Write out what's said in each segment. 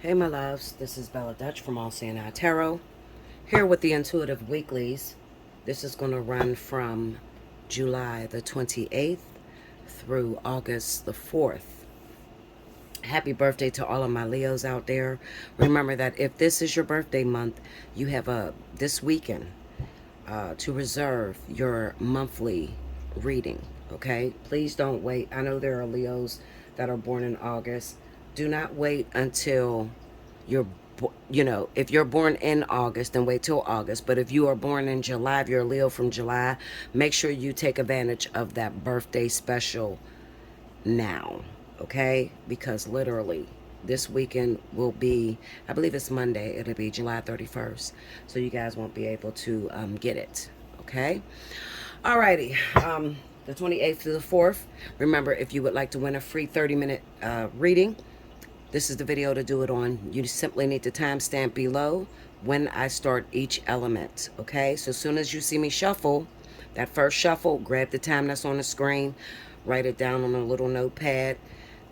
Hey my loves, this is Bella Dutch from Allseeingeyetarot, here with the Intuitive Weeklies. This is going to run from July the 28th through August the 4th. Happy birthday to all of my Leos out there. Remember that if this is your birthday month, you have this weekend to reserve your monthly reading, okay? Please don't wait. I know there are Leos that are born in August. Do not wait until you're, if you're born in August, then wait till August. But if you are born in July, if you're a Leo from July, make sure you take advantage of that birthday special now, okay? Because literally, this weekend will be, I believe it's Monday, it'll be July 31st. So you guys won't be able to get it, okay? Alrighty, the 28th to the 4th. Remember, if you would like to win a free 30-minute reading, this is the video to do it on. You simply need to timestamp below when I start each element, okay? So as soon as you see me shuffle, that first shuffle, grab the time that's on the screen, write it down on a little notepad.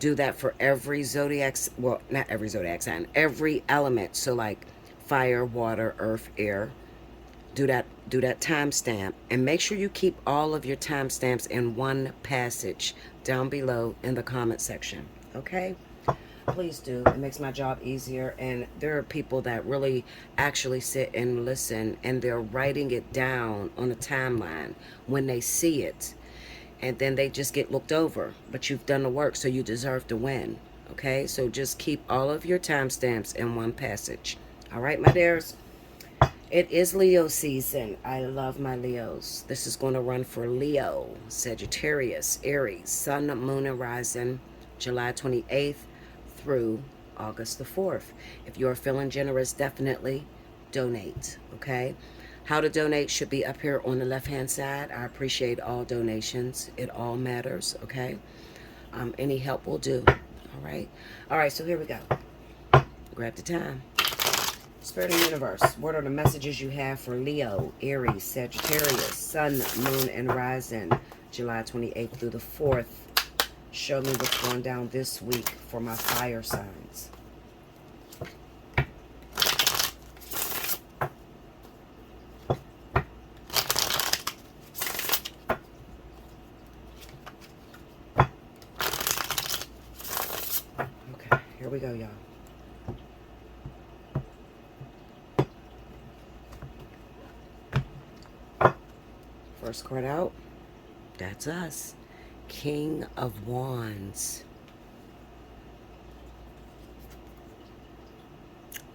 Do that for every zodiac, well, not every zodiac sign, every element. So like fire, water, earth, air. Do that timestamp, and make sure you keep all of your timestamps in one passage down below in the comment section, okay? Please do. It makes my job easier. And there are people that really actually sit and listen, and they're writing it down on a timeline when they see it. And then they just get looked over. But you've done the work, so you deserve to win. Okay? So just keep all of your timestamps in one passage. All right, my dears? It is Leo season. I love my Leos. This is going to run for Leo, Sagittarius, Aries, Sun, Moon, and Rising, July 28th through August the 4th. If you're feeling generous, definitely donate, okay? How to donate should be up here on the left-hand side. I appreciate all donations. It all matters, okay? Any help will do, all right? All right, so here we go. Grab the time. Spirit of the Universe, what are the messages you have for Leo, Aries, Sagittarius, Sun, Moon, and Rising, July 28th through the 4th? Show me what's going down this week for my fire signs. Okay, here we go, y'all. First card out, that's us. King of Wands.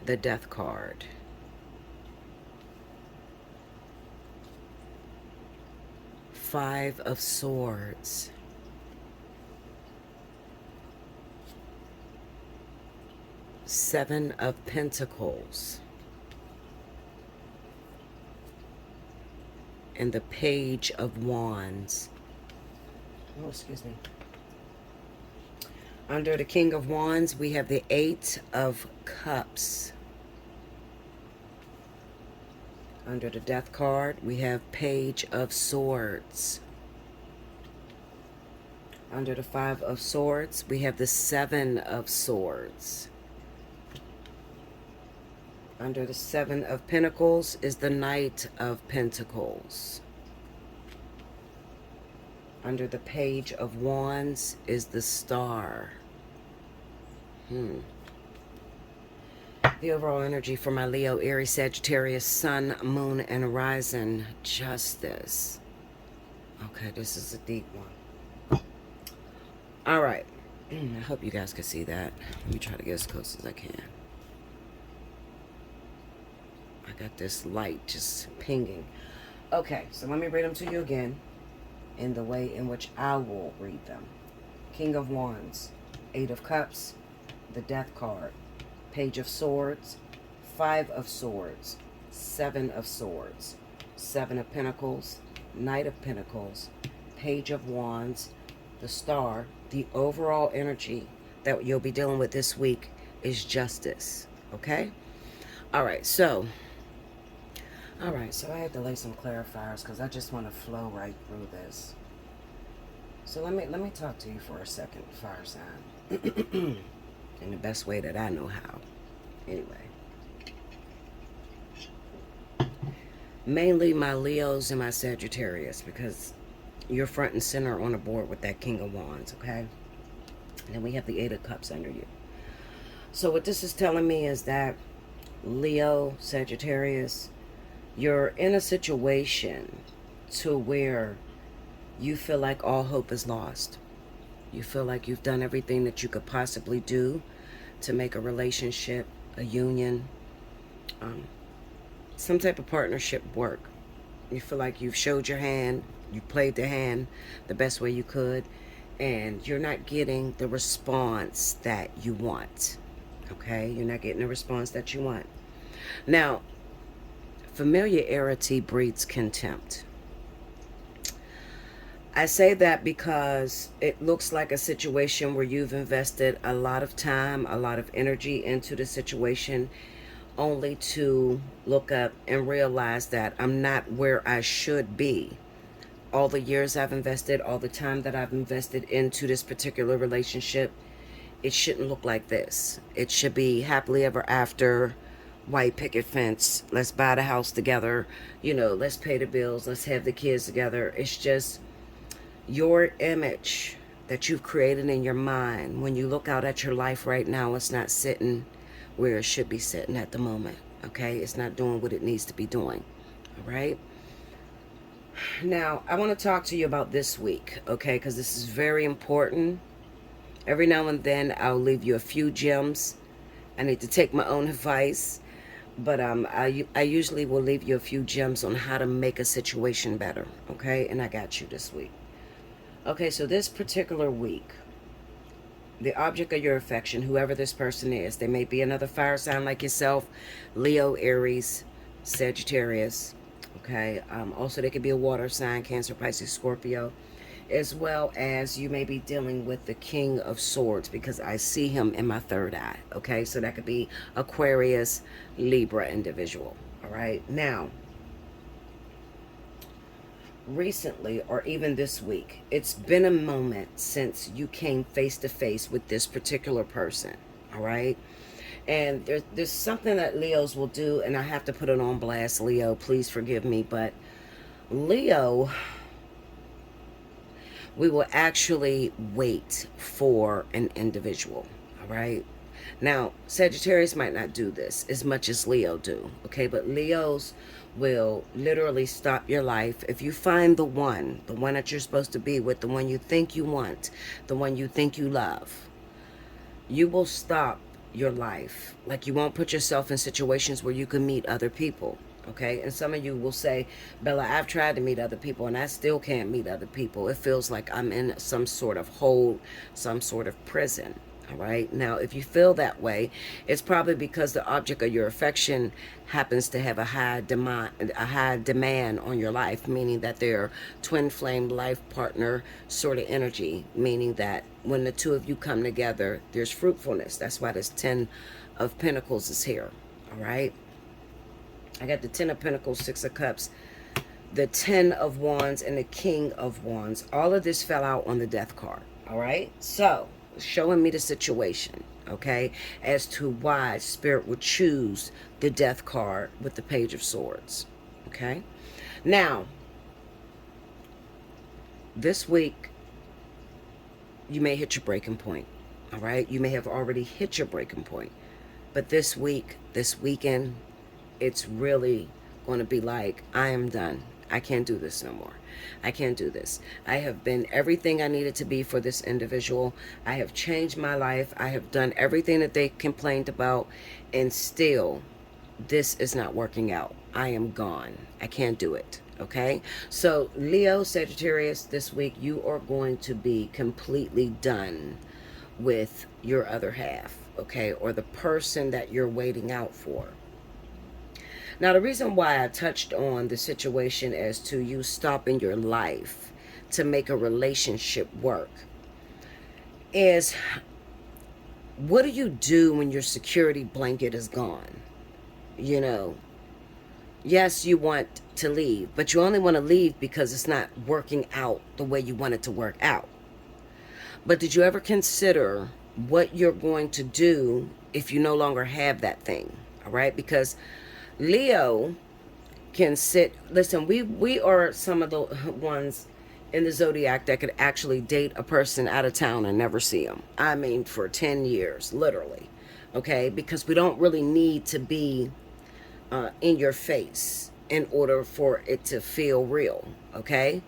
The Death card. Five of Swords. Seven of Pentacles. And the Page of Wands. Oh, excuse me. Under the King of Wands, we have the Eight of Cups. Under the Death card, we have Page of Swords. Under the Five of Swords, we have the Seven of Swords. Under the Seven of Pentacles is the Knight of Pentacles. Under the Page of Wands is the Star. The overall energy for my Leo, Aries, Sagittarius, Sun, Moon, and Rising. Justice. Okay, this is a deep one. All right. I hope you guys can see that. Let me try to get as close as I can. I got this light just pinging. Okay, so let me read them to you again in the way in which I will read them. King of Wands, Eight of Cups, the Death card, Page of Swords, Five of Swords, Seven of Swords, Seven of Pentacles, Knight of Pentacles, Page of Wands, the Star. The overall energy that you'll be dealing with this week is justice, okay? All right, so I had to lay some clarifiers because I just want to flow right through this. So let me talk to you for a second, fire sign, in the best way that I know how. Anyway. Mainly my Leos and my Sagittarius, because you're front and center on the board with that King of Wands, okay? And then we have the Eight of Cups under you. So what this is telling me is that Leo, Sagittarius, you're in a situation to where you feel like all hope is lost. You feel like you've done everything that you could possibly do to make a relationship, a union, some type of partnership work. You feel like you've showed your hand, you played the hand the best way you could, and you're not getting the response that you want. Okay? You're not getting the response that you want. Now, familiarity breeds contempt. I say that because it looks like a situation where you've invested a lot of time, a lot of energy into the situation, only to look up and realize that I'm not where I should be. All the years I've invested, all the time that I've invested into this particular relationship, it shouldn't look like this. It should be happily ever after, white picket fence, let's buy the house together, you know, let's pay the bills, let's have the kids together. It's just your image that you've created in your mind. When you look out at your life right now, it's not sitting where it should be sitting at the moment. Okay? It's not doing what it needs to be doing. All right? Now, I want to talk to you about this week, okay? Because this is very important. Every now and then, I'll leave you a few gems. I need to take my own advice. But I usually will leave you a few gems on how to make a situation better, okay? And I got you this week. Okay, so this particular week, the object of your affection, whoever this person is, they may be another fire sign like yourself, Leo, Aries, Sagittarius, okay? Also, they could be a water sign, Cancer, Pisces, Scorpio, as well as you may be dealing with the King of Swords, because I see him in my third eye, okay? So that could be Aquarius, Libra individual, all right? Now, recently, or even this week, it's been a moment since you came face to face with this particular person, all right? And there's something that Leos will do, and I have to put it on blast, Leo, please forgive me, but Leo, we will actually wait for an individual, all right? Now, Sagittarius might not do this as much as Leo do, okay? But Leos will literally stop your life. If you find the one that you're supposed to be with, the one you think you want, the one you think you love, you will stop your life. Like, you won't put yourself in situations where you can meet other people, okay? And some of you will say, Bella, I've tried to meet other people and I still can't meet other people. It feels like I'm in some sort of hold, some sort of prison. All right. Now, if you feel that way, it's probably because the object of your affection happens to have a high demand on your life, meaning that they're twin flame life partner sort of energy, meaning that when the two of you come together, there's fruitfulness. That's why this 10 of Pentacles is here. All right. I got the 10 of Pentacles, 6 of Cups, the 10 of Wands, and the King of Wands. All of this fell out on the Death card. All right. So, showing me the situation, okay, as to why Spirit would choose the Death card with the Page of Swords, okay? Now, this week, you may hit your breaking point, all right? You may have already hit your breaking point, but this week, this weekend, it's really going to be like, I am done. I can't do this no more. I can't do this. I have been everything I needed to be for this individual. I have changed my life. I have done everything that they complained about, and still, this is not working out. I am gone. I can't do it. Okay? So, Leo, Sagittarius, this week, you are going to be completely done with your other half, okay? Or the person that you're waiting out for. Now, the reason why I touched on the situation as to you stopping your life to make a relationship work is, what do you do when your security blanket is gone? You know, yes, you want to leave, but you only want to leave because it's not working out the way you want it to work out. But did you ever consider what you're going to do if you no longer have that thing. All right, because Leo can sit. Listen, we are some of the ones in the zodiac that could actually date a person out of town and never see them. I mean, for 10 years, literally. Okay, because we don't really need to be in your face in order for it to feel real. Okay,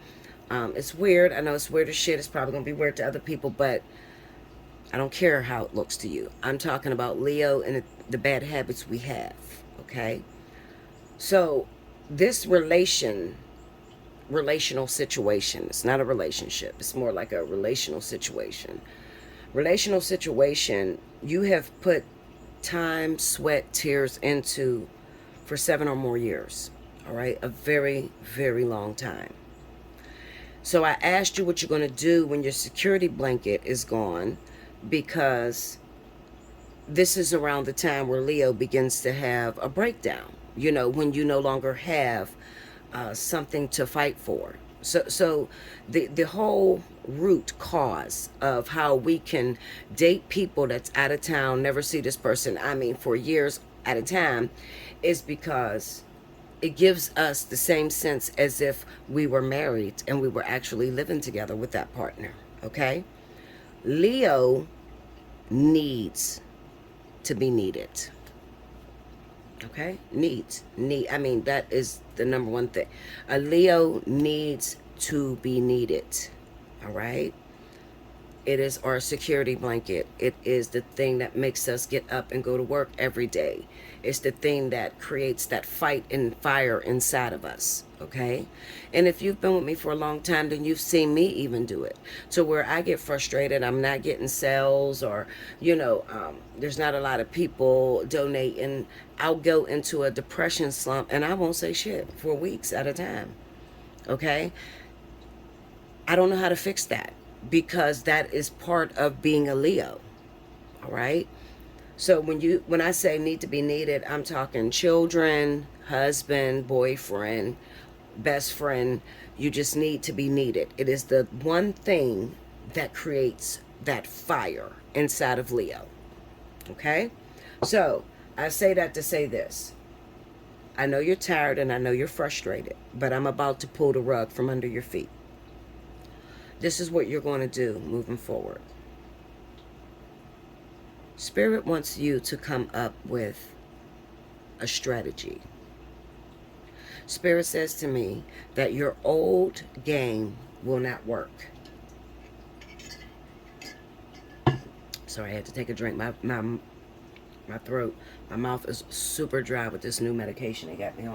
it's weird. I know it's weird as shit. It's probably gonna be weird to other people, but I don't care how it looks to you. I'm talking about Leo and the bad habits we have. Okay, so this relational situation, it's not a relationship, it's more like a relational situation. Relational situation you have put time, sweat, tears into for 7 or more years. All right, a very, very long time. So I asked you what you're going to do when your security blanket is gone, because this is around the time where Leo begins to have a breakdown, you know, when you no longer have something to fight for. So the whole root cause of how we can date people that's out of town, never see this person, I mean, for years at a time, is because it gives us the same sense as if we were married and we were actually living together with that partner. Okay? Leo needs to be needed. Okay? Need. I mean, that is the number one thing. A Leo needs to be needed. All right? It is our security blanket. It is the thing that makes us get up and go to work every day. It's the thing that creates that fight and fire inside of us. Okay? And if you've been with me for a long time, then you've seen me even do it. To where I get frustrated, I'm not getting sales, or, you know, there's not a lot of people donating. I'll go into a depression slump and I won't say shit for weeks at a time. Okay? I don't know how to fix that, because that is part of being a Leo. All right? So when I say need to be needed, I'm talking children, husband, boyfriend, best friend. You just need to be needed. It is the one thing that creates that fire inside of Leo. Okay? So I say that to say this. I know you're tired and I know you're frustrated, but I'm about to pull the rug from under your feet. This is what you're going to do moving forward. Spirit wants you to come up with a strategy. Spirit says to me that your old game will not work. Sorry, I had to take a drink. My throat, my mouth is super dry with this new medication they got me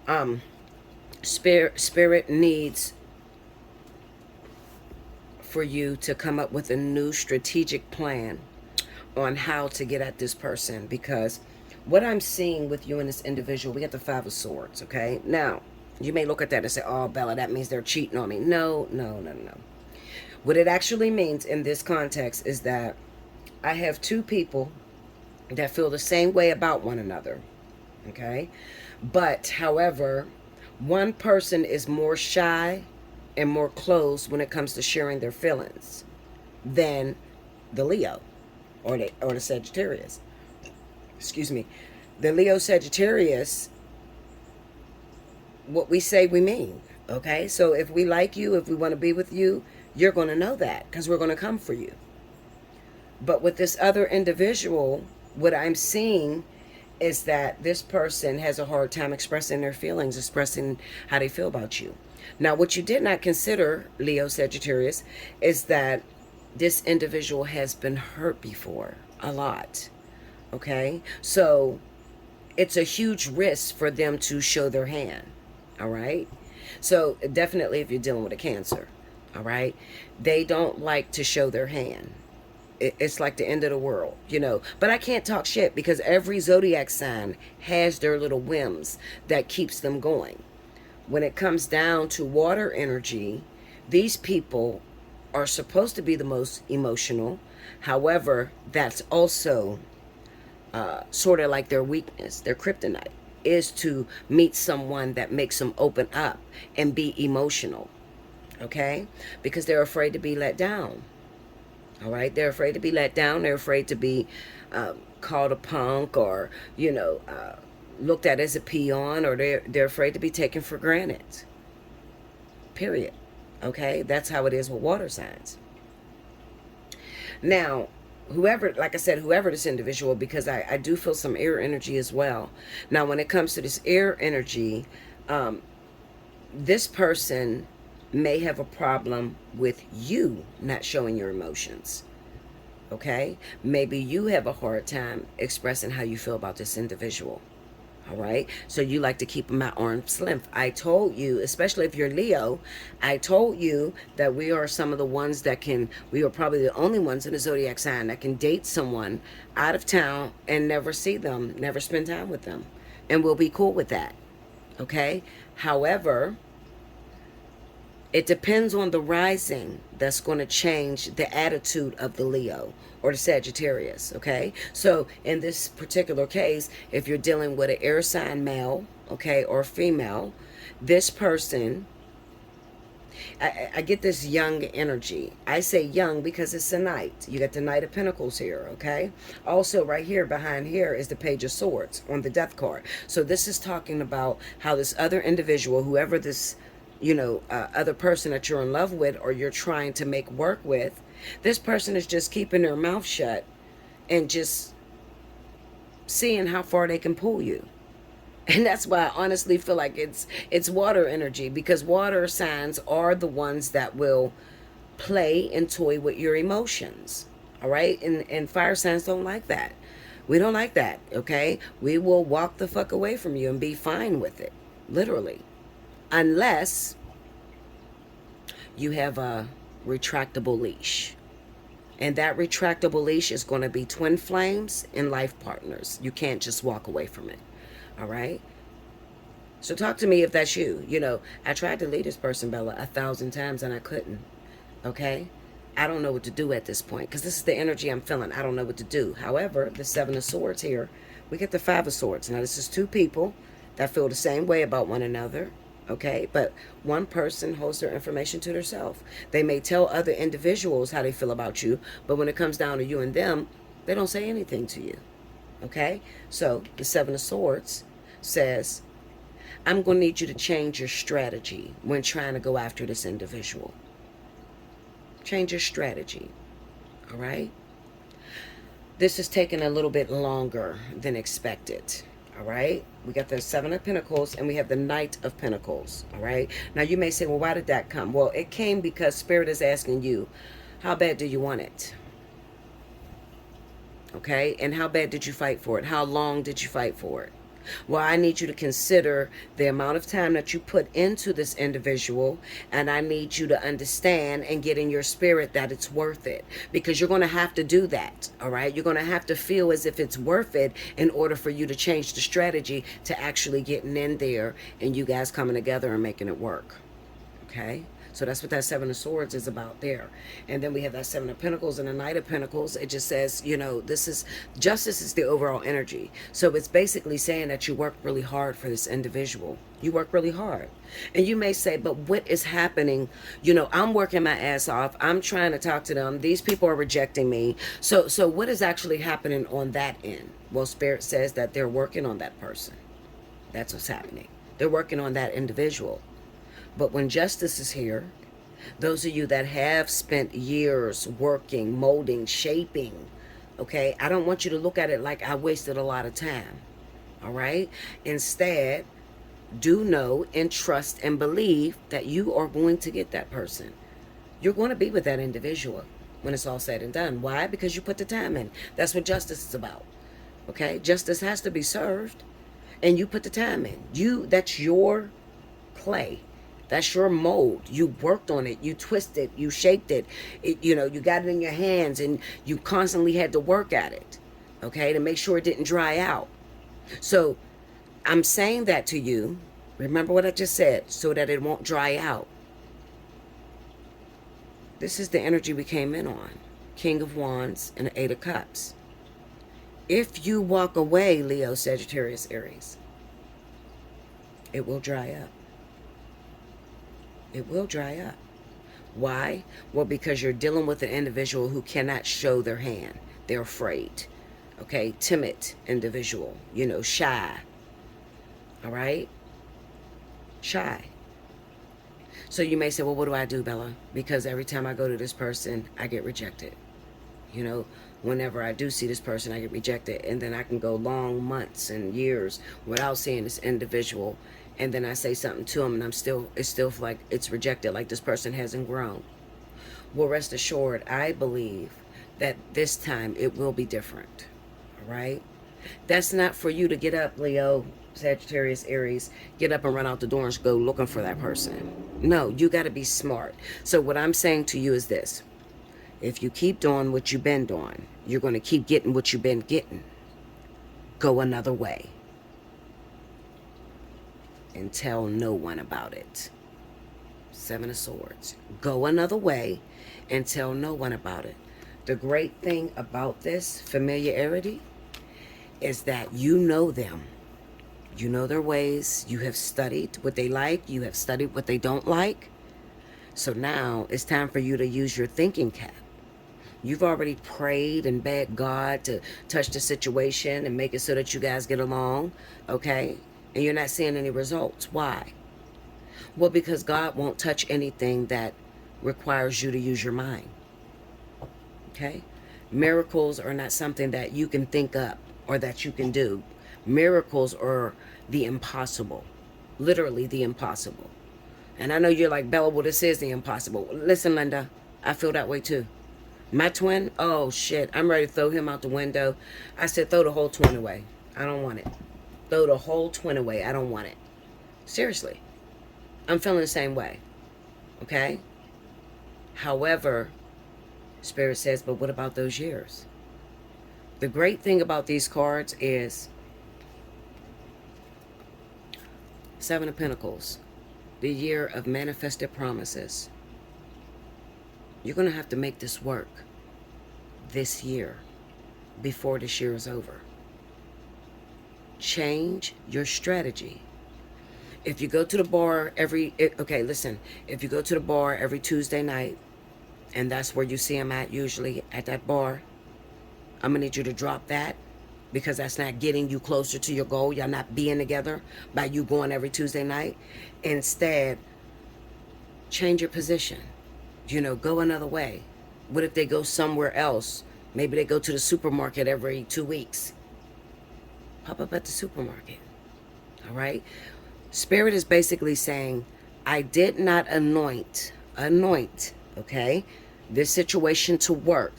on. Spirit needs for you to come up with a new strategic plan on how to get at this person, because what I'm seeing with you and this individual, we got the Five of Swords. Okay, now you may look at that and say, oh, Bella, that means they're cheating on me. No. What it actually means in this context is that I have two people that feel the same way about one another. Okay, but however, one person is more shy and more closed when it comes to sharing their feelings than the Leo or the Sagittarius. Excuse me. The Leo Sagittarius, what we say we mean. Okay? So if we like you, if we want to be with you, you're going to know that, because we're going to come for you. But with this other individual, what I'm seeing is that this person has a hard time expressing their feelings, expressing how they feel about you. Now, what you did not consider, Leo Sagittarius, is that this individual has been hurt before a lot. Okay? So it's a huge risk for them to show their hand. All right? So definitely if you're dealing with a Cancer. All right? They don't like to show their hand. It's like the end of the world, you know. But I can't talk shit, because every zodiac sign has their little whims that keeps them going. When it comes down to water energy, these people are supposed to be the most emotional. However, that's also sort of like their weakness, their kryptonite, is to meet someone that makes them open up and be emotional. Okay? Because they're afraid to be let down. All right. They're afraid to be let down. They're afraid to be called a punk, or, looked at as a peon, or they're afraid to be taken for granted. Period. Okay. That's how it is with water signs. Now, whoever, like I said, whoever this individual, because I do feel some air energy as well. Now, when it comes to this air energy, this person may have a problem with you not showing your emotions. Okay? Maybe you have a hard time expressing how you feel about this individual. All right? So you like to keep them at arm's length. I told you, especially if you're Leo, I told you that we are some of the ones that we are probably the only ones in the zodiac sign that can date someone out of town and never see them, never spend time with them. And we'll be cool with that. Okay? However, it depends on the rising that's going to change the attitude of the Leo or the Sagittarius, okay? So in this particular case, if you're dealing with an air sign male, okay, or female, this person, I get this young energy. I say young because it's a knight. You got the Knight of Pentacles here, okay? Also, right here, behind here, is the Page of Swords on the Death card. So this is talking about how this other individual, whoever this other person that you're in love with or you're trying to make work with, this person is just keeping their mouth shut and just seeing how far they can pull you. And that's why I honestly feel like it's water energy, because water signs are the ones that will play and toy with your emotions. All right? And fire signs don't like that. We don't like that, okay? We will walk the fuck away from you and be fine with it. Literally. Unless you have a retractable leash. And that retractable leash is going to be twin flames and life partners. You can't just walk away from it. All right? So talk to me if that's you. I tried to leave this person, Bella, 1,000 times and I couldn't. Okay? I don't know what to do at this point, because this is the energy I'm feeling. I don't know what to do. However, the Seven of Swords here, we get the Five of Swords. Now, this is two people that feel the same way about one another. Okay, but one person holds their information to themselves. They may tell other individuals how they feel about you, but when it comes down to you and them, they don't say anything to you. Okay, so the Seven of Swords says, I'm going to need you to change your strategy when trying to go after this individual. Change your strategy. All right, this is taking a little bit longer than expected. All right, we got the Seven of Pentacles and we have the Knight of Pentacles. All right, now you may say, well, why did that come? Well, it came because Spirit is asking you, how bad do you want it? Okay, and how bad did you fight for it? How long did you fight for it? Well, I need you to consider the amount of time that you put into this individual, and I need you to understand and get in your spirit that it's worth it, because you're going to have to do that. All right, you're going to have to feel as if it's worth it in order for you to change the strategy to actually getting in there and you guys coming together and making it work. Okay, so that's what that Seven of Swords is about there. And then we have that Seven of Pentacles and the Knight of Pentacles. It just says, this is justice is the overall energy. So it's basically saying that you work really hard for this individual. You work really hard. And you may say, but what is happening? I'm working my ass off. I'm trying to talk to them. These people are rejecting me. So what is actually happening on that end? Well, Spirit says that they're working on that person. That's what's happening. They're working on that individual. But when justice is here, those of you that have spent years working, molding, shaping, okay, I don't want you to look at it like I wasted a lot of time, all right? Instead, do know and trust and believe that you are going to get that person. You're going to be with that individual when it's all said and done. Why? Because you put the time in. That's what justice is about, okay? Justice has to be served, and you put the time in. That's your clay. That's your mold. You worked on it. You twisted. You shaped it. You got it in your hands, and you constantly had to work at it, okay, to make sure it didn't dry out. So I'm saying that to you. Remember what I just said, so that it won't dry out. This is the energy we came in on. King of Wands and the Eight of Cups. If you walk away, Leo, Sagittarius, Aries, it will dry up. It will dry up. Why? Well, because you're dealing with an individual who cannot show their hand. They're afraid. Okay? Timid individual. You know, shy. All right? Shy. So you may say, well, what do I do, Bella? Because every time I go to this person, I get rejected. You know, whenever I do see this person, I get rejected. And then I can go long months and years without seeing this individual. And then I say something to them and it's still like it's rejected, like this person hasn't grown. Well, rest assured, I believe that this time it will be different. All right? That's not for you to get up, Leo, Sagittarius, Aries, get up and run out the door and go looking for that person. No, you got to be smart. So what I'm saying to you is this. If you keep doing what you've been doing, you're going to keep getting what you've been getting. Go another way. And tell no one about it. Seven of Swords. Go another way and tell no one about it. The great thing about this familiarity is that you know them. You know their ways. You have studied what they like. You have studied what they don't like. So now it's time for you to use your thinking cap. You've already prayed and begged God to touch the situation and make it so that you guys get along, okay? And you're not seeing any results. Why? Well, because God won't touch anything that requires you to use your mind, okay? Miracles are not something that you can think up or that you can do. Miracles are the impossible, literally the impossible. And I know you're like, Bella, well, this is the impossible. Listen, Linda, I feel that way too. My twin, oh shit, I'm ready to throw him out the window. I said, throw the whole twin away. I don't want it. Throw the whole twin away. I don't want it. Seriously. I'm feeling the same way. Okay? However, Spirit says, but what about those years? The great thing about these cards is Seven of Pentacles. The year of manifested promises. You're going to have to make this work this year before this year is over. Change your strategy. If you go to the bar okay, listen, if you go to the bar every Tuesday night, and that's where you see them at usually, at that bar, I'm going to need you to drop that because that's not getting you closer to your goal. Y'all not being together by you going every Tuesday night. Instead, change your position. You know, go another way. What if they go somewhere else? Maybe they go to the supermarket every 2 weeks. Pop up at the supermarket. All right? Spirit is basically saying, I did not anoint, okay, this situation to work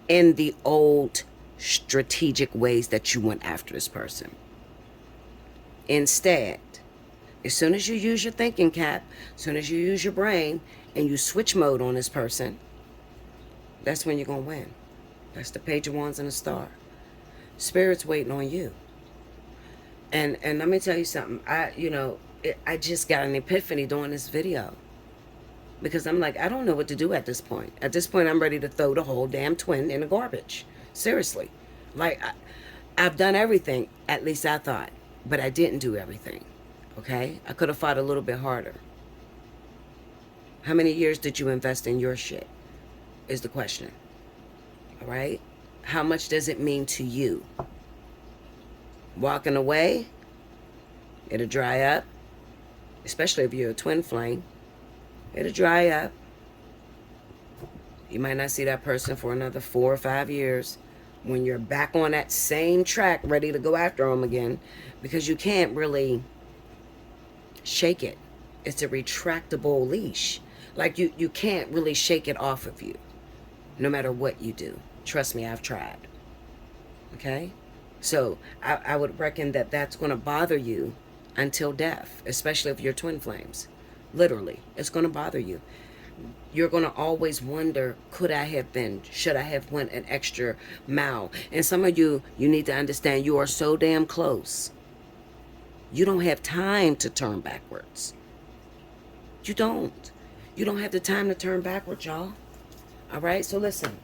in the old strategic ways that you went after this person. Instead, as soon as you use your thinking cap, as soon as you use your brain and you switch mode on this person, that's when you're going to win. That's the Page of Wands and the Star. Spirit's waiting on you. And let me tell you something. I just got an epiphany doing this video. Because I'm like, I don't know what to do at this point. At this point, I'm ready to throw the whole damn twin in the garbage. Seriously. Like, I've done everything, at least I thought. But I didn't do everything. Okay? I could have fought a little bit harder. How many years did you invest in your shit? Is the question. All right? How much does it mean to you? Walking away, it'll dry up. Especially if you're a twin flame. It'll dry up. You might not see that person for another 4 or 5 years when you're back on that same track ready to go after them again, because you can't really shake it. It's a retractable leash. Like you can't really shake it off of you no matter what you do. Trust me, I've tried. Okay? So I would reckon that that's going to bother you until death, especially if you're twin flames. Literally, it's going to bother you. You're going to always wonder, could I have been, should I have went an extra mile? And some of you need to understand you are so damn close. You don't have time to turn backwards. You don't. You don't have the time to turn backwards, y'all. All right, so listen.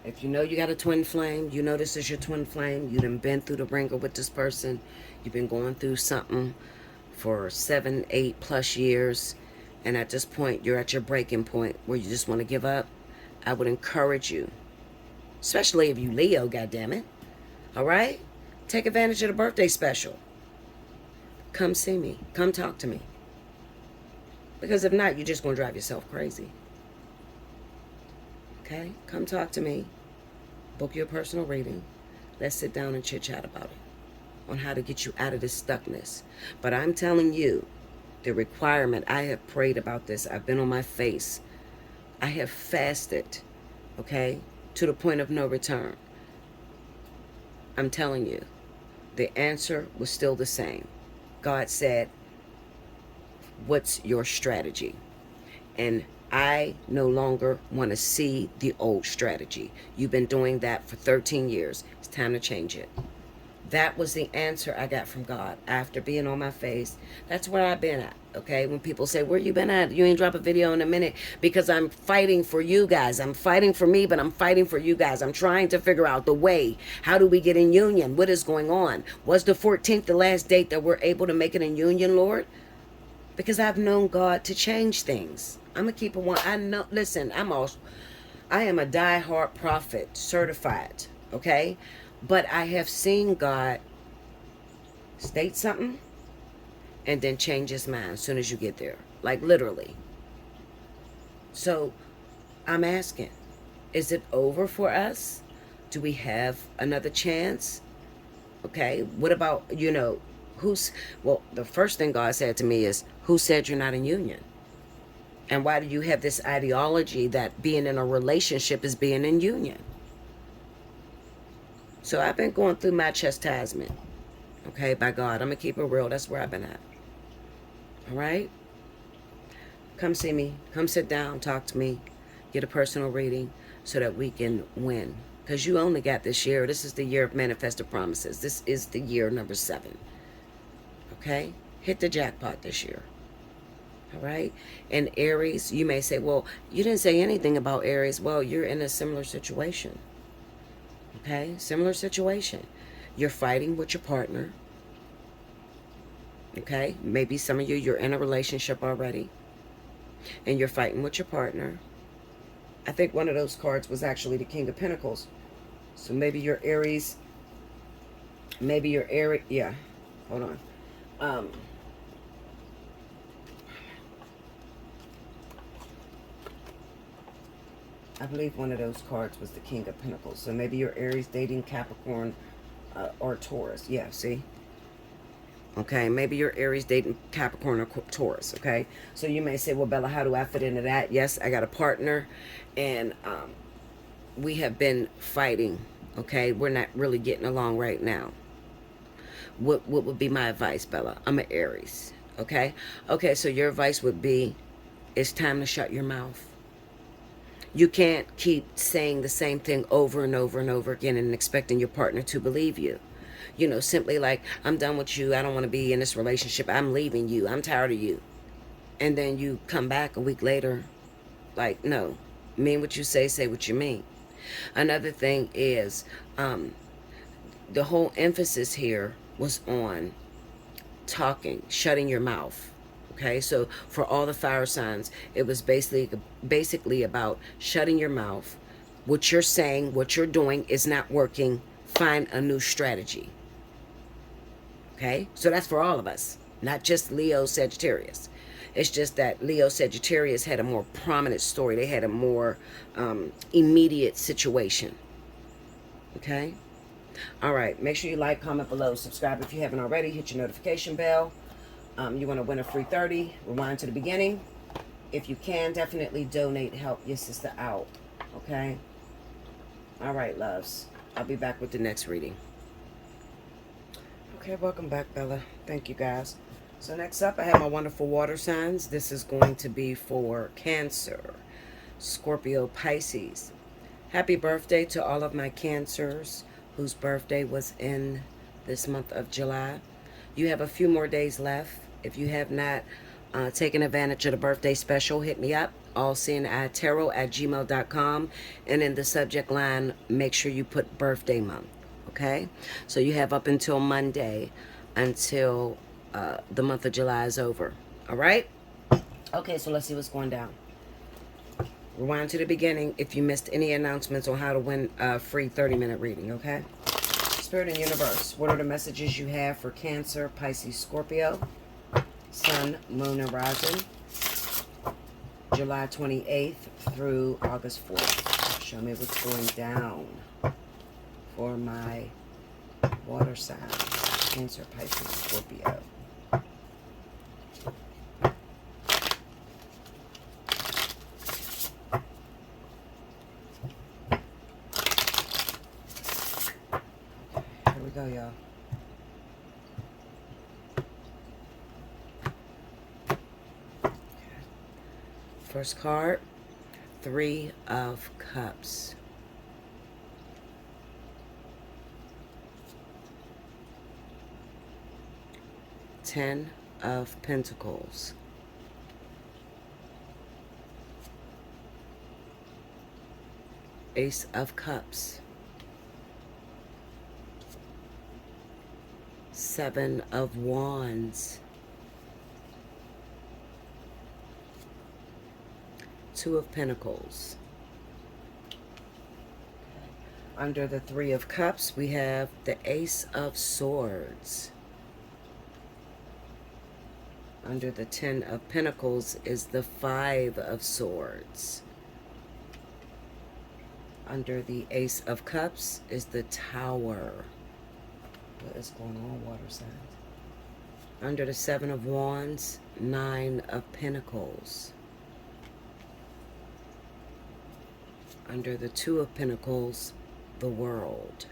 If you know you got a twin flame, you know this is your twin flame, you done been through the ringer with this person, you've been going through something for 7, 8+ years, and at this point you're at your breaking point where you just want to give up, I would encourage you, especially if you Leo, goddammit, all right? Take advantage of the birthday special. Come see me. Come talk to me. Because if not, you're just going to drive yourself crazy. Okay? Come talk to me. Book your personal reading. Let's sit down and chit-chat about it, on how to get you out of this stuckness. But I'm telling you, the requirement, I have prayed about this. I've been on my face. I have fasted, okay, to the point of no return. I'm telling you, the answer was still the same. God said, what's your strategy? And I no longer want to see the old strategy. You've been doing that for 13 years. It's time to change it. That was the answer I got from God after being on my face. That's where I've been at, okay? When people say, where you been at? You ain't drop a video in a minute. Because I'm fighting for you guys. I'm fighting for me, but I'm fighting for you guys. I'm trying to figure out the way. How do we get in union? What is going on? Was the 14th the last date that we're able to make it in union, Lord? Because I've known God to change things. I'm going to keep it one. I know, listen, I am a diehard prophet, certified, okay? But I have seen God state something and then change his mind as soon as you get there. Like literally. So I'm asking, is it over for us? Do we have another chance? Okay, what about, well, the first thing God said to me is, who said you're not in union? And why do you have this ideology that being in a relationship is being in union? So I've been going through my chastisement, okay, by God. I'm going to keep it real. That's where I've been at. All right? Come see me. Come sit down. Talk to me. Get a personal reading so that we can win. Because you only got this year. This is the year of manifested promises. This is the year number 7. Okay? Hit the jackpot this year. All right? And Aries, you may say, well, you didn't say anything about Aries. Well, you're in a similar situation. Okay, similar situation. You're fighting with your partner. Okay, maybe some of you're in a relationship already. And you're fighting with your partner. I think one of those cards was actually the King of Pentacles. So maybe you're Aries. Maybe you're Aries. Yeah, hold on. I believe one of those cards was the King of Pentacles. So maybe you're Aries dating Capricorn or Taurus. Yeah, see? Okay, maybe you're Aries dating Capricorn or Taurus, okay? So you may say, well, Bella, how do I fit into that? Yes, I got a partner, and we have been fighting, okay? We're not really getting along right now. What would be my advice, Bella? I'm an Aries, okay? Okay, so your advice would be, it's time to shut your mouth. You can't keep saying the same thing over and over and over again and expecting your partner to believe you. Simply like, I'm done with you. I don't want to be in this relationship. I'm leaving you. I'm tired of you. And then you come back a week later, like, no. Mean what you say what you mean. Another thing is, the whole emphasis here was on talking, shutting your mouth. Okay, so for all the fire signs, it was basically about shutting your mouth. What you're saying, what you're doing is not working. Find a new strategy. Okay, so that's for all of us, not just Leo, Sagittarius. It's just that Leo, Sagittarius had a more prominent story. They had a more immediate situation. Okay, all right. Make sure you like, comment below, subscribe if you haven't already. Hit your notification bell. You want to win a free 30, rewind to the beginning. If you can, definitely donate, help your sister out, okay? All right, loves. I'll be back with the next reading. Okay, welcome back, Bella. Thank you, guys. So next up, I have my wonderful water signs. This is going to be for Cancer, Scorpio, Pisces. Happy birthday to all of my Cancers whose birthday was in this month of July. You have a few more days left. If you have not taken advantage of the birthday special, hit me up, Allseeingeyetarot@gmail.com, and in the subject line, make sure you put birthday month, okay? So you have up until Monday until the month of July is over. All right? Okay, so let's see what's going down. Rewind to the beginning if you missed any announcements on how to win a free 30-minute reading, okay? Spirit and Universe, what are the messages you have for Cancer, Pisces, Scorpio, Sun, Moon, and Rising, July 28th through August 4th? Show me what's going down for my water sign, Cancer, Pisces, Scorpio. Here we go, y'all. First card, Three of Cups. Ten of Pentacles. Ace of Cups. Seven of Wands. Two of Pentacles. Under the Three of Cups, we have the Ace of Swords. Under the Ten of Pentacles is the Five of Swords. Under the Ace of Cups is the Tower. What is going on, water signs? Under the Seven of Wands, Nine of Pentacles. Under the Two of Pentacles, the World.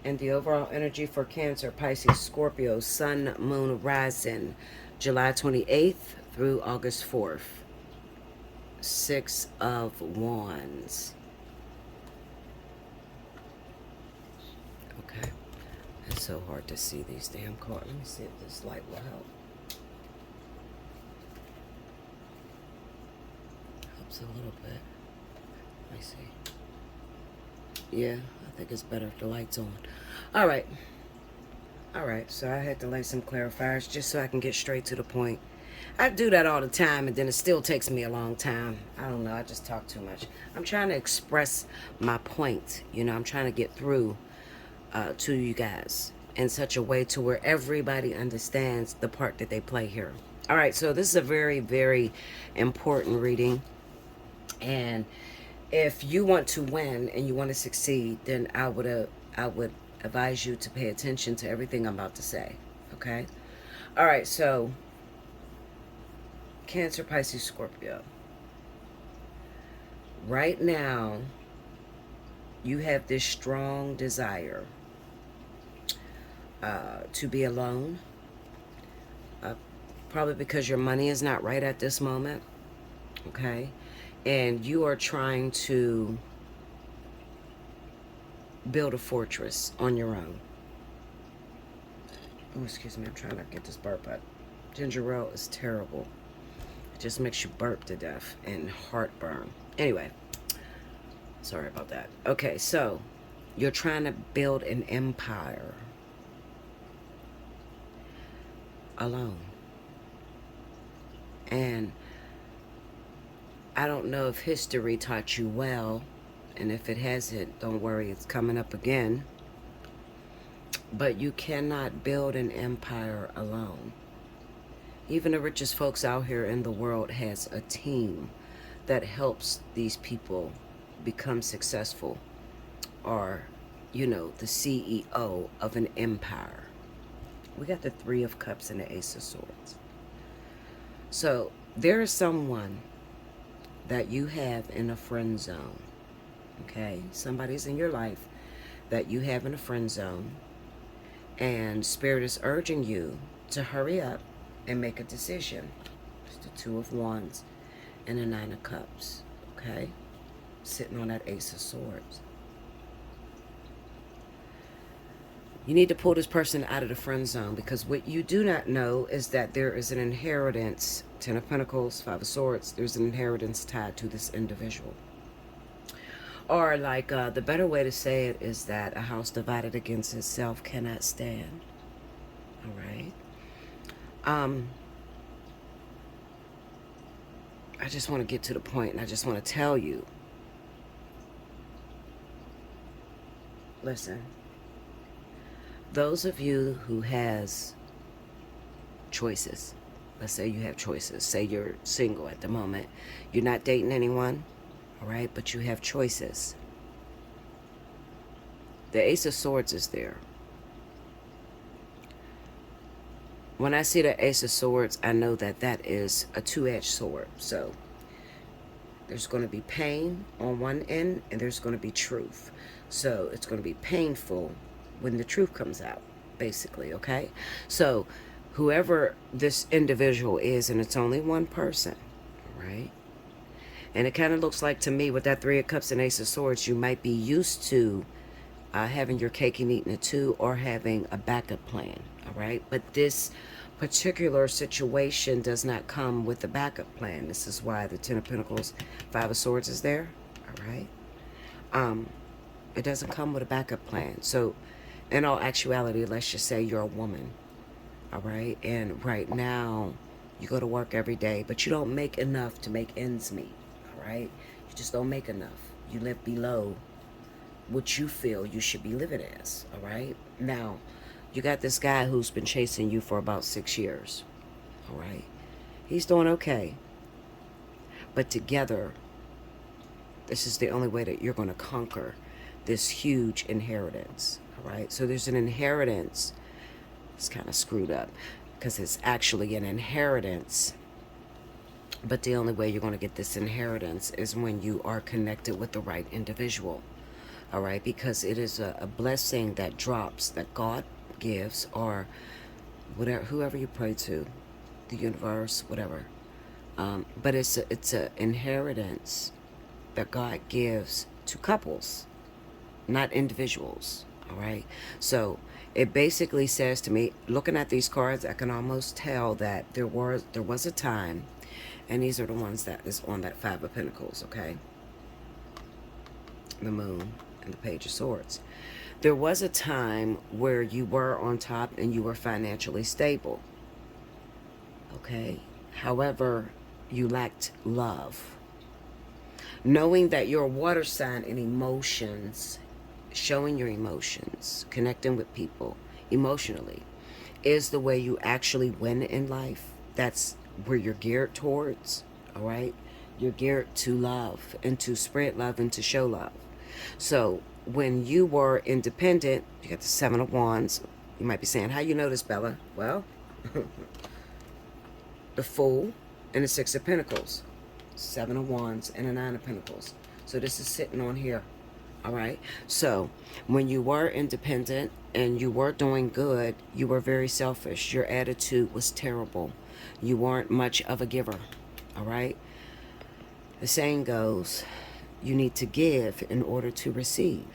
And the overall energy for Cancer, Pisces, Scorpio, Sun, Moon, Rising, July 28th through August 4th. Six of Wands. Okay. It's so hard to see these damn cards. Let me see if this light will help. Helps a little bit. Let me see. Yeah, I think it's better if the light's on. All right. All right, so I had to lay some clarifiers just so I can get straight to the point. I do that all the time, and then it still takes me a long time. I don't know, I just talk too much. I'm trying to express my point. You know, I'm trying to get through to you guys in such a way to where everybody understands the part that they play here. All right, so this is a very, very important reading. And if you want to win and you want to succeed, then I would advise you to pay attention to everything I'm about to say. Okay? All right, so Cancer, Pisces, Scorpio. Right now, you have this strong desire to be alone. Probably because your money is not right at this moment. Okay? And you are trying to build a fortress on your own. Oh, excuse me, I'm trying to get this burp out. Ginger ale is terrible. It just makes you burp to death and heartburn. Anyway, sorry about that. Okay, so you're trying to build an empire alone. And I don't know if history taught you well, and if it hasn't, don't worry, it's coming up again. But you cannot build an empire alone. Even the richest folks out here in the world has a team that helps these people become successful, or, you know, the CEO of an empire. We got the Three of Cups and the Ace of Swords. So there is someone that you have in a friend zone. Okay, somebody's in your life that you have in a friend zone, and Spirit is urging you to hurry up and make a decision. It's the Two of Wands and the Nine of Cups. Okay, sitting on that Ace of Swords. You need to pull this person out of the friend zone, because what you do not know is that there is an inheritance. Ten of Pentacles, Five of Swords. There's an inheritance tied to this individual. Or like the better way to say it is that a house divided against itself cannot stand. All right. I just want to get to the point, and I just want to tell you, listen, those of you who has choices, let's say you have choices, say you're single at the moment, you're not dating anyone, all right, but you have choices. The Ace of Swords is there. When I see the Ace of Swords, I know that that is a two-edged sword. So there's going to be pain on one end, and there's going to be truth. So it's going to be painful when the truth comes out, basically, okay? So whoever this individual is, and it's only one person, right? And it kind of looks like to me with that Three of Cups and Ace of Swords, you might be used to having your cake and eating it too, or having a backup plan, all right? But this particular situation does not come with a backup plan. This is why the Ten of Pentacles, Five of Swords is there, all right? It doesn't come with a backup plan. So in all actuality, let's just say you're a woman, all right? And right now, you go to work every day, but you don't make enough to make ends meet, all right? You just don't make enough. You live below what you feel you should be living as, all right? Now, you got this guy who's been chasing you for about 6 years, all right? He's doing okay. But together, this is the only way that you're going to conquer this huge inheritance, all right? So there's an inheritance. It's kind of screwed up because it's actually an inheritance. But the only way you're going to get this inheritance is when you are connected with the right individual. All right, because it is a blessing that drops, that God gives, or whatever, whoever you pray to, the universe, whatever. But it's a inheritance that God gives to couples, not individuals. All right, so it basically says to me, looking at these cards, I can almost tell that there was a time, and these are the ones that is on that Five of Pentacles. Okay, the Moon and the Page of Swords. There was a time where you were on top and you were financially stable. Okay. However, you lacked love. Knowing that you're a water sign and emotions, showing your emotions, connecting with people emotionally, is the way you actually win in life. That's where you're geared towards. All right. You're geared to love and to spread love and to show love. So when you were independent, you got the Seven of Wands. You might be saying, how you know this, Bella? Well, the Fool and the Six of Pentacles. Seven of Wands and a Nine of Pentacles. So this is sitting on here. All right. So when you were independent and you were doing good, you were very selfish. Your attitude was terrible. You weren't much of a giver. All right. The saying goes, you need to give in order to receive.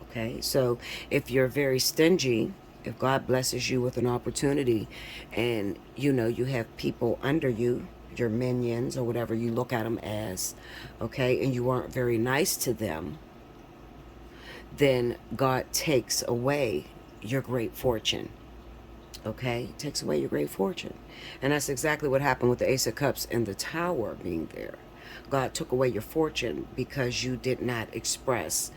Okay, so if you're very stingy, if God blesses you with an opportunity and you know you have people under you, your minions or whatever you look at them as, okay, and you aren't very nice to them, then God takes away your great fortune. Okay, takes away your great fortune. And that's exactly what happened with the Ace of Cups and the Tower being there. God took away your fortune because you did not express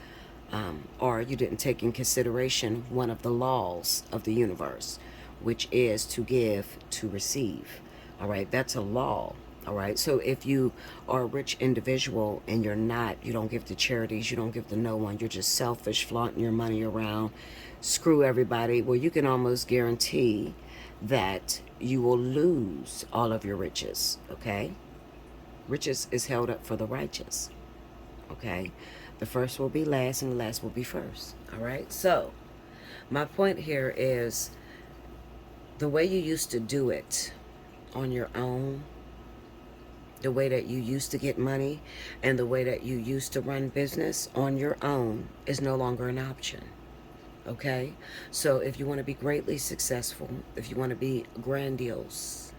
or you didn't take in consideration one of the laws of the universe, which is to give, to receive. All right, that's a law. All right, so if you are a rich individual and you're not, you don't give to charities, you don't give to no one, you're just selfish, flaunting your money around, screw everybody, well, you can almost guarantee that you will lose all of your riches, okay? Riches is held up for the righteous, okay? The first will be last and the last will be first, all right? So my point here is the way you used to do it on your own, the way that you used to get money and the way that you used to run business on your own is no longer an option, okay? So if you want to be greatly successful, if you want to be grandiose,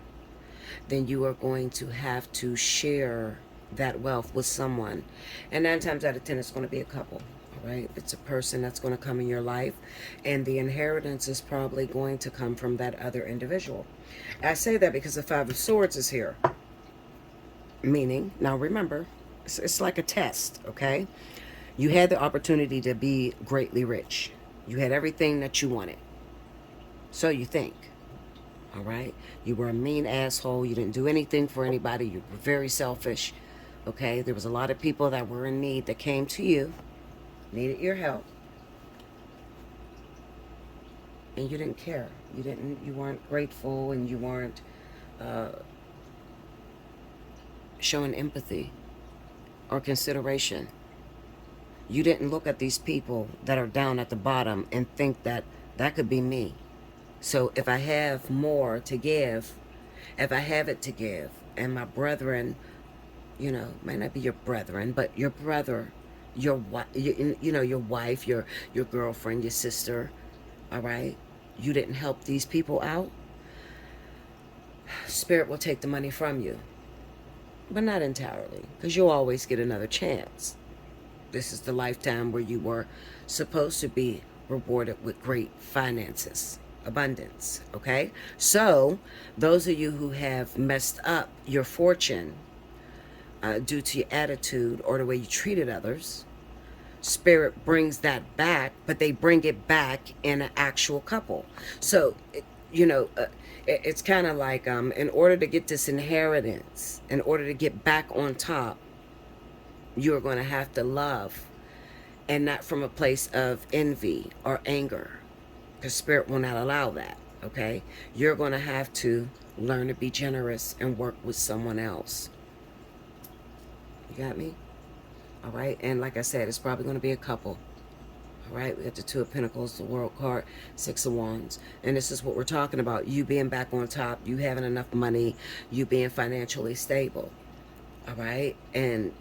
then you are going to have to share that wealth with someone. And 9 times out of 10, it's going to be a couple. All right, it's a person that's going to come in your life, and the inheritance is probably going to come from that other individual. I say that because the Five of Swords is here, meaning, now remember, it's like a test, okay? You had the opportunity to be greatly rich. You had everything that you wanted. So you think. All right? You were a mean asshole. You didn't do anything for anybody. You were very selfish. Okay? There was a lot of people that were in need that came to you, needed your help. And you didn't care. You weren't grateful, and you weren't showing empathy or consideration. You didn't look at these people that are down at the bottom and think that that could be me. So if I have more to give, if I have it to give, and my brethren, might not be your brethren, but your brother, your wife, your wife, your girlfriend, your sister, all right, you didn't help these people out, Spirit will take the money from you. But not entirely, because you'll always get another chance. This is the lifetime where you were supposed to be rewarded with great finances, abundance, okay? So those of you who have messed up your fortune due to your attitude or the way you treated others, Spirit brings that back, but they bring it back in an actual couple. So, it's kind of like in order to get this inheritance, in order to get back on top, you're going to have to love, and not from a place of envy or anger, because Spirit will not allow that, okay? You're going to have to learn to be generous and work with someone else. You got me? All right? And like I said, it's probably going to be a couple. All right? We got the Two of Pentacles, the World card, Six of Wands. And this is what we're talking about. You being back on top, you having enough money, you being financially stable. All right? And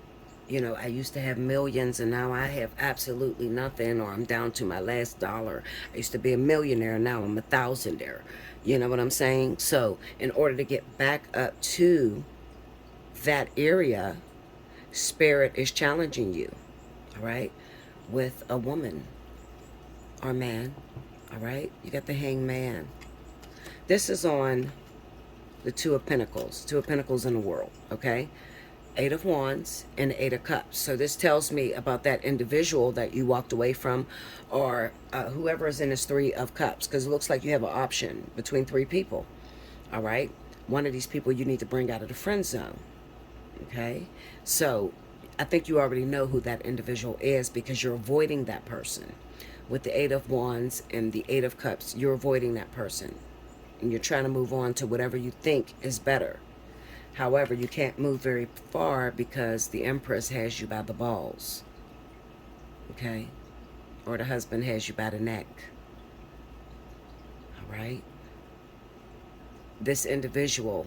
I used to have millions, and now I have absolutely nothing, or I'm down to my last dollar. I used to be a millionaire, now I'm a thousandaire. You know what I'm saying? So in order to get back up to that area, Spirit is challenging you, all right, with a woman or man, all right? You got the Hangman. This is on the Two of Pentacles in the world, okay? Eight of Wands and the Eight of Cups. So this tells me about that individual that you walked away from, or whoever is in this Three of Cups, because it looks like you have an option between three people, all right? One of these people you need to bring out of the friend zone, okay? So I think you already know who that individual is, because you're avoiding that person. With the Eight of Wands and the Eight of Cups, you're avoiding that person, and you're trying to move on to whatever you think is better. However, you can't move very far because the Empress has you by the balls, okay? Or the husband has you by the neck, all right? This individual,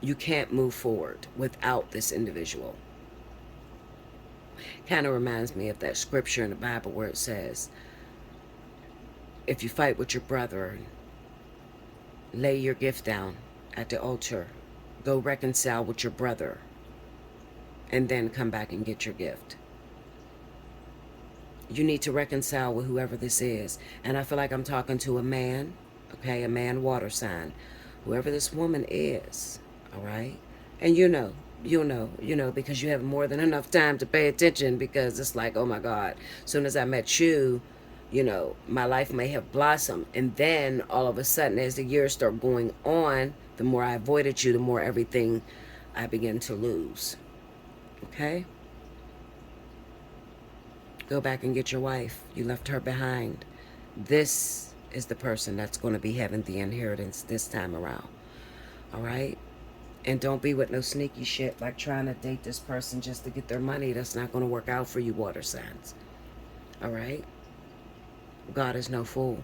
you can't move forward without this individual. Kind of reminds me of that scripture in the Bible where it says, if you fight with your brother, lay your gift down at the altar. Go reconcile with your brother, and then come back and get your gift. You need to reconcile with whoever this is. And I feel like I'm talking to a man, okay, a man water sign. Whoever this woman is, all right? And you'll know, because you have more than enough time to pay attention, because it's like, oh my God, as soon as I met you, my life may have blossomed. And then all of a sudden, as the years start going on, the more I avoided you, the more everything I begin to lose. Okay? Go back and get your wife. You left her behind. This is the person that's going to be having the inheritance this time around. All right? And don't be with no sneaky shit like trying to date this person just to get their money. That's not going to work out for you, water signs. All right? God is no fool.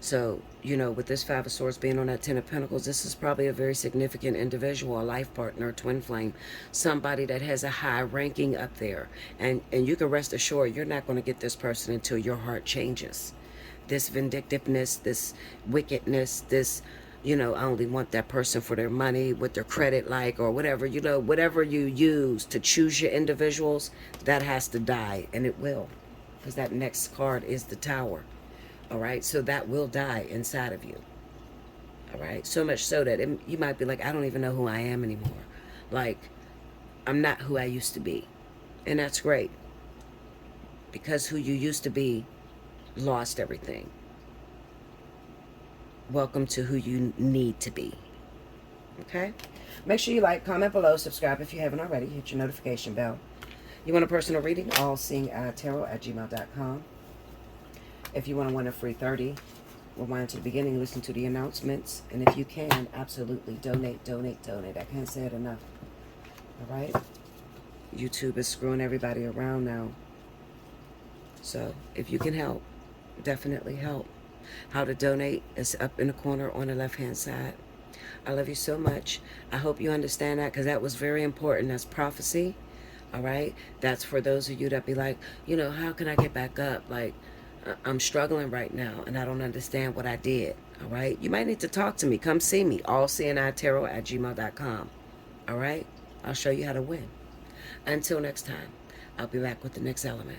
So, with this Five of Swords being on that Ten of Pentacles, this is probably a very significant individual, a life partner, a twin flame, somebody that has a high ranking up there. And you can rest assured you're not going to get this person until your heart changes. This vindictiveness, this wickedness, this, you know, I only want that person for their money, with their credit like, or whatever, you know, whatever you use to choose your individuals, that has to die, and it will, because that next card is the Tower. All right, so that will die inside of you. All right, so much so that you might be like, I don't even know who I am anymore. Like, I'm not who I used to be. And that's great, because who you used to be lost everything. Welcome to who you need to be. Okay? Make sure you like, comment below, subscribe if you haven't already. Hit your notification bell. You want a personal reading? Allseeingeyetarot@gmail.com. If you want to win a free 30, rewind to the beginning, listen to the announcements, and if you can, absolutely donate, donate, donate. I can't say it enough. All right? YouTube is screwing everybody around now. So if you can help, definitely help. How to donate is up in the corner on the left-hand side. I love you so much. I hope you understand that, because that was very important. That's prophecy. All right? That's for those of you that be like, you know, how can I get back up? Like, I'm struggling right now, and I don't understand what I did. All right? You might need to talk to me. Come see me. Allseeingeyetarot@gmail.com. All right? I'll show you how to win. Until next time, I'll be back with the next element.